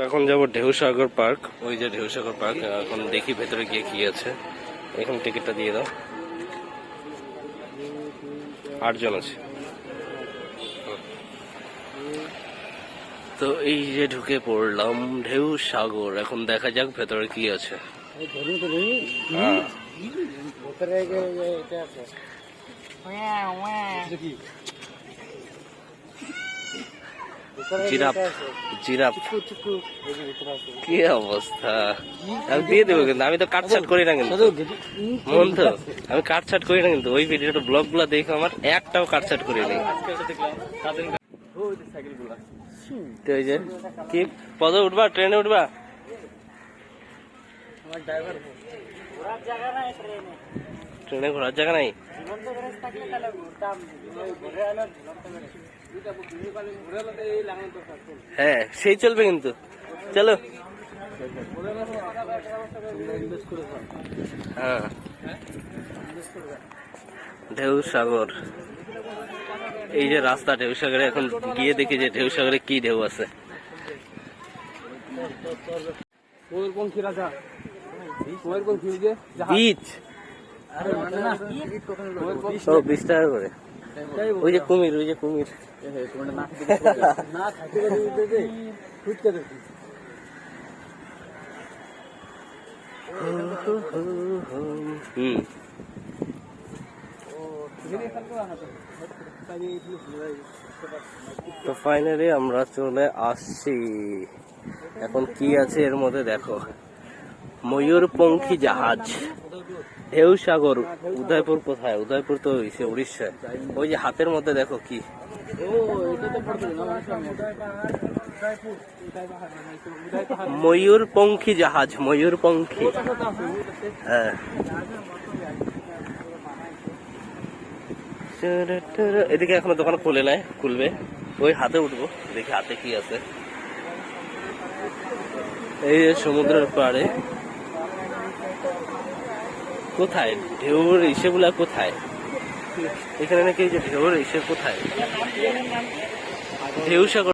এখন যাবো ঢেউসাগর পার্ক। ওই যে ঢেউসাগর পার্ক, এখন দেখি ভেতরে গিয়ে কি আছে। এখন টিকিটটা দিয়ে দাও। 8 জন আছে। তো এই যে ঢুকে পড়লাম ঢেউসাগর। এখন দেখা যাক ভেতরে কি আছে। জিরাফ জিরাফ কি অবস্থা! আমি দিয়ে দেবো, কিন্তু আমি তো কাটছাট করি না, কিন্তু বন্ধু আমি কাটছাট করি না, কিন্তু ওই ভিডিওটা ব্লগ গুলা দেখে আমার একটাও কাটছাট করি নি। ওই যে কি পদে উঠবা, ট্রেনে উঠবা? ট্রেনে ঘোরার জায়গা নাই। হ্যাঁ সেই চলবে, কিন্তু চলো। হ্যাঁ ঢেউসাগর, এই যে রাস্তা ঢেউসাগরে। এখন গিয়ে দেখি যে ঢেউসাগরে কি ঢেউ আছে। বিচ 20 টাকা করে। ওই যে কুমির, ওই যে কুমির। তো ফাইনালি আমরা চলে আসছি। এখন কি আছে এর মধ্যে দেখো, ময়ূরপঙ্খী জাহাজ, ঢেউসাগর। উদয়পুর কোথায়? উদয়পুর তো উড়িষ্যায়। ওই যে হাতের মধ্যে দেখো কি, ময়ূরপঙ্খী জাহাজ, ময়ূরপঙ্খী। হ্যাঁ এদিকে এখনো দোকান খুলে নাই, খুলবে। ওই হাতে উঠবো, দেখি হাতে কি আছে। এই সমুদ্রের পাড়ে কোথায় ঢেউর ইসেগুলা কোথায়? এখানে নাকি ঢেউর ইসে কোথায়? ঢেউসাগর।